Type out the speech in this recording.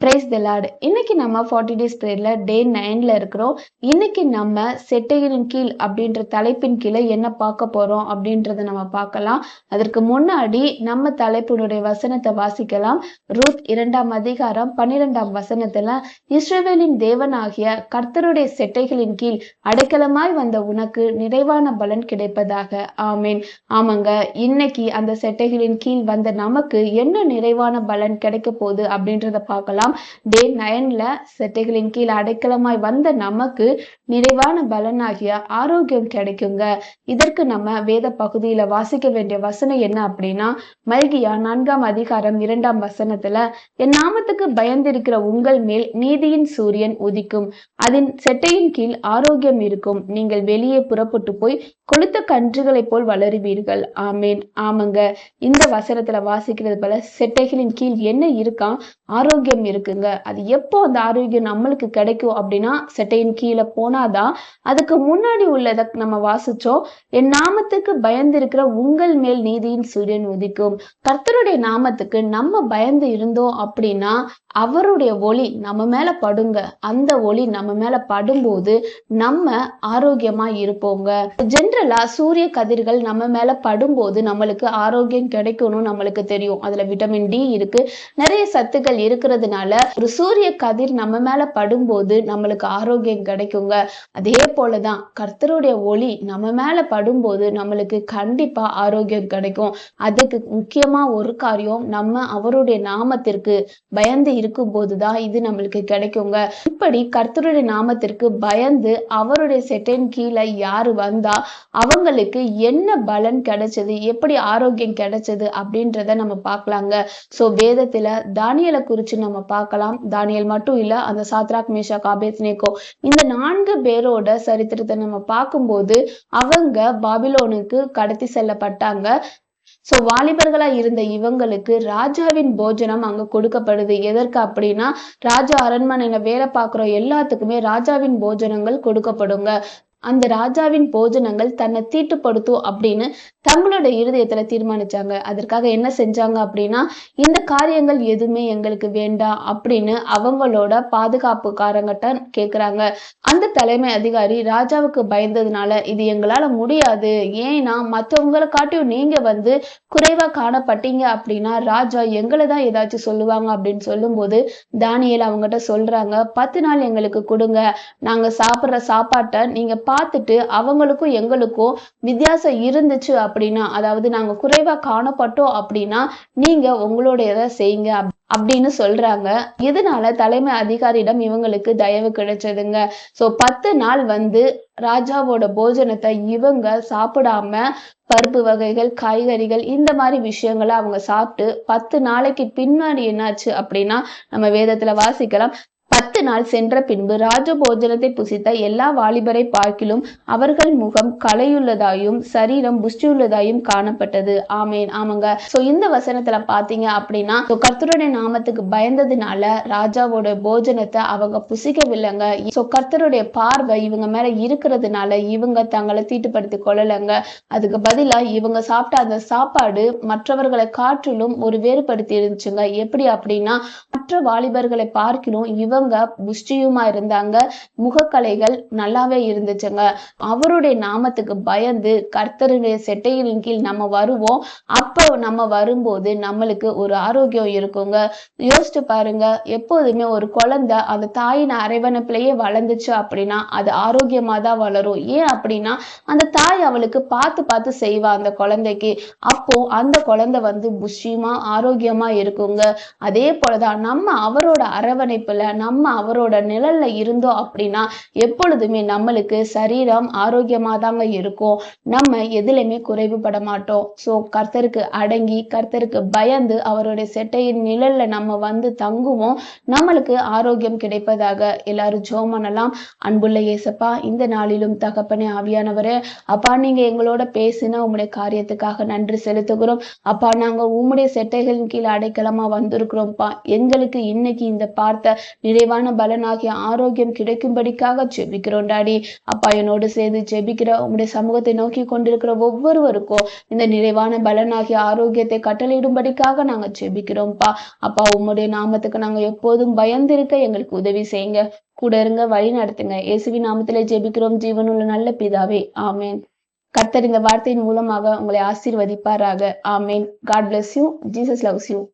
Praise the Lord. இன்னைக்கு நம்ம 40 days பிரேயர்ல டே 9ல இருக்கிறோம். இன்னைக்கு நம்ம செட்டைகளின் கீழ் அப்படின்ற தலைப்பின் கீழே என்ன பார்க்க போறோம் அப்படின்றத நம்ம பார்க்கலாம். அதற்கு முன்னாடி நம்ம தலைப்பினுடைய வசனத்தை வாசிக்கலாம். ரூத் 2ஆம் அதிகாரம் 12ஆம் வசனத்துல, இஸ்ரவேலின் தேவனாகிய கர்த்தருடைய செட்டைகளின் கீழ் அடைக்கலமாய் வந்த உனக்கு நிறைவான பலன் கிடைப்பதாக. ஆமேன். ஆமாங்க, இன்னைக்கு அந்த செட்டைகளின் கீழ் வந்த நமக்கு என்ன நிறைவான பலன் கிடைக்க போகுது அப்படின்றத பார்க்கலாம். டே 9ல செட்டைகளின் கீழ் அடைக்கலமாய் வந்த நமக்கு நிறைவான பலனாகிய ஆரோக்கியம் கிடைக்குங்க. இதற்கு நம்ம வேத பகுதியில வாசிக்க வேண்டிய வசனம் என்ன அப்படின்னா, மல்கியா 4ஆம் அதிகாரம் 2ஆம் வசனத்துல, என் நாமத்துக்கு பயந்திருக்கிற உங்கள் மேல் நீதியின் சூரியன் உதிக்கும், அதன் செட்டையின் கீழ் ஆரோக்கியம் இருக்கும், நீங்கள் வெளியே புறப்பட்டு போய் கொளுத்த கன்றுகளை போல் வளருவீர்கள். ஆமேன். ஆமாங்க, இந்த வசனத்துல வாசிக்கிறது போல செட்டைகளின் கீழ் என்ன இருக்கான்? ஆரோக்கியம் இருக்குங்க. அது எப்போ அந்த ஆரோக்கியம் நம்மளுக்கு கிடைக்கும் அப்படின்னா, செட்டையின் கீழே போனாதான். அதுக்கு முன்னாடி உள்ளதை நம்ம வாசிச்சோம். என் நாமத்துக்கு பயந்திருக்கிற உங்கள் மேல் நீதியின் சூரியன் உதிக்கும். கர்த்தருடைய நாமத்துக்கு நம்ம பயந்து இருந்தோம் அப்படின்னா அவருடைய ஒளி நம்ம மேல படுங்க. அந்த ஒளி நம்ம மேல படும்போது நம்ம ஆரோக்கியமா இருப்போங்க. ஜென்ரலா சூரிய கதிர்கள் நம்ம மேல படும்போது நம்மளுக்கு ஆரோக்கியம் கிடைக்கணும் நம்மளுக்கு தெரியும். அதுல விட்டமின் டி இருக்கு, நிறைய சத்துக்கள் இருக்கிறதுனால ஒரு சூரிய கதிர் நம்ம மேல படும்போது நம்மளுக்கு ஆரோக்கியம் கிடைக்குங்க. அதே போலதான் கர்த்தருடைய ஒளி நம்ம மேல படும்போது நம்மளுக்கு கண்டிப்பா ஆரோக்கியம் கிடைக்கும். அதுக்கு முக்கியமா ஒரு காரியம், நம்ம அவருடைய நாமத்திற்கு பயந்து இருக்கும் போதுதான் இது நம்மளுக்கு கிடைக்குங்க. இப்படி கர்த்தருடைய நாமத்திற்கு பயந்து அவருடைய செட்டையின் கீழே யாரு வந்தா அவங்களுக்கு என்ன பலன் கிடைச்சது, எப்படி ஆரோக்கியம் கிடைச்சது அப்படின்றத நம்ம பார்க்கலாங்க. சோ வேதத்துல தானியேலை குறிச்சு நம்ம பார்க்கலாம். தானியேல் மட்டும் இல்ல, அந்த சாத்ராக் மேஷாக் ஆபேத்நேகோ இந்த 4 பேரோட சரித்திரத்தை நம்ம பார்க்கும்போது அவங்க பாபிலோனுக்கு கடத்தி செல்லப்பட்டாங்க. சோ வாலிபர்களா இருந்த இவங்களுக்கு ராஜாவின் போஜனம் அங்க கொடுக்கப்படுது. எதற்கு அப்படின்னா, ராஜா அரண்மனையில வேலை பார்க்குற எல்லாத்துக்குமே ராஜாவின் போஜனங்கள் கொடுக்கப்படுங்க. அந்த ராஜாவின் போஜனங்கள் தன்னை தீட்டுப்படுத்தும் அப்படின்னு தங்களோட இருதயத்துல தீர்மானிச்சாங்க. அதற்காக என்ன செஞ்சாங்க அப்படின்னா, இந்த காரியங்கள் எதுவுமே எங்களுக்கு வேண்டாம் அப்படின்னு அவங்களோட பாதுகாப்புக்காரங்கிட்ட கேக்குறாங்க. அந்த தலைமை அதிகாரி ராஜாவுக்கு பயந்ததுனால, இது எங்களால முடியாது, ஏன்னா மற்றவங்களை காட்டியும் நீங்க குறைவா காணப்பட்டீங்க அப்படின்னா ராஜா எங்களை தான் ஏதாச்சும் சொல்லுவாங்க அப்படின்னு சொல்லும்போது, தானியேல் அவங்ககிட்ட சொல்றாங்க, 10 நாள் எங்களுக்கு கொடுங்க, நாங்க சாப்பிடுற சாப்பாட்டை நீங்க பார்த்துட்டு அவங்களுக்கும் எங்களுக்கும் வித்தியாசம் இருந்துச்சு அப்படின்னா, அதாவது நாங்க குறைவா காணப்பட்டோம் அப்படின்னா நீங்க உங்களுடையதை செய்யுங்க அப்படின்னு சொல்றாங்க. இதனால தலைமை அதிகாரியிடம் இவங்களுக்கு தயவு கிடைச்சதுங்க. சோ 10 நாள் ராஜாவோட போஜனத்தை இவங்க சாப்பிடாம பருப்பு வகைகள், காய்கறிகள் இந்த மாதிரி விஷயங்களை அவங்க சாப்பிட்டு 10 நாளைக்கு பின்னாடி என்னாச்சு அப்படின்னா நம்ம வேதத்துல வாசிக்கலாம். 10 நாள் சென்ற பின்பு ராஜ போஜனத்தை புசித்த எல்லா வாலிபரை பார்க்கிலும் அவர்கள் முகம் கலையுள்ளதாயும் சரீரம் புஷ்டியுள்ளதாயும் காணப்பட்டது. ஆமேன். ஆமாங்க. சோ இந்த வசனத்துல பாத்தீங்க அப்படின்னா, கர்த்தருடைய நாமத்துக்கு பயந்ததுனால ராஜாவோட போஜனத்தை அவங்க புசிக்கவில்லைங்க. சோ கர்த்தருடைய பார்வை இவங்க மேல இருக்கிறதுனால இவங்க தங்களை தீட்டுப்படுத்தி கொள்ளலைங்க. அதுக்கு பதிலா இவங்க சாப்பிட்ட அந்த சாப்பாடு மற்றவர்களை காற்றிலும் ஒரு வேறுபடுத்தி இருந்துச்சுங்க. எப்படி அப்படின்னா, மற்ற வாலிபர்களை பார்க்கிலும் இவங்க புஷ்டியுமா இருந்தாங்க, முகக்கலைகள் நல்லாவே இருந்துச்சுங்க. அவருடைய நாமத்துக்கு பயந்து கர்த்தருடைய செட்டையின் கீழ் நம்ம வருவோம். அப்போ நம்ம வரும்போது நம்மளுக்கு ஒரு ஆரோக்கியம் இருக்குங்க. யோசிச்சு பாருங்க, எப்போதுமே ஒரு குழந்தை அந்த தாயின் அரவணைப்பிலேயே வளர்ந்துச்சு அப்படின்னா அது ஆரோக்கியமா தான் வளரும். ஏன் அப்படின்னா, அந்த தாய் அவளுக்கு பார்த்து பார்த்து செய்வா அந்த குழந்தைக்கு. அப்போ அந்த குழந்தை புஷ்டியுமா ஆரோக்கியமா இருக்குங்க. அதே போலதான் நம்ம அவரோட அரவணைப்புல நம்ம அவரோட நிழல்ல இருந்தோம் அப்படின்னா எப்பொழுதுமே நம்மளுக்கு சரீரம் ஆரோக்கியமா தாங்க இருக்கும். நம்ம எதுலையுமே குறைவுபட மாட்டோம். சோ கர்த்தருக்கு அடங்கி கர்த்தருக்கு பயந்து அவருடைய செட்டையின் நிழல்ல நம்ம தங்குவோம். நம்மளுக்கு ஆரோக்கியம் கிடைப்பதாக. எல்லாரும் ஜெபம் பண்ணலாம். அன்புள்ள இயேசப்பா, இந்த நாளிலும் தகப்பனே ஆவியானவரே, அப்பா நீங்க எங்களோட பேசின உம்முடைய காரியத்துக்காக நன்றி செலுத்துகிறோம். அப்பா நாங்க உம்முடைய செட்டைகளின் கீழ் அடைக்கலமா வந்திருக்கிறோம்ப்பா. எங்களுக்கு இன்னைக்கு இந்த பார்த்த நிறைவான நிறைவான பலனாகிய ஆரோக்கியம் கிடைக்கும்படிக்காக ஜெபிக்கிறோம் டாடி. அப்பா, என்னோடு சேர்ந்து ஜெபிக்கிற உங்களுடைய சமூகத்தை நோக்கி கொண்டிருக்கிற ஒவ்வொருவருக்கும் இந்த நிறைவான பலனாகிய ஆரோக்கியத்தை கட்டளையிடும்படிக்காக நாங்க ஜெபிக்கிறோம்ப்பா. அப்பா, உம்முடைய நாமத்துக்கு நாங்க எப்போதும் பயந்திருக்க எங்களுக்கு உதவி செய்யுங்க. கூட இருங்க, வழி நடத்துங்க. இயேசுவின் நாமத்திலே ஜெபிக்கிறோம் ஜீவனுள்ள நல்ல பிதாவே, ஆமென். கர்த்தர் இந்த வார்த்தையின் மூலமாக உங்களை ஆசீர்வதிப்பாராக. ஆமென். God bless you. Jesus loves you.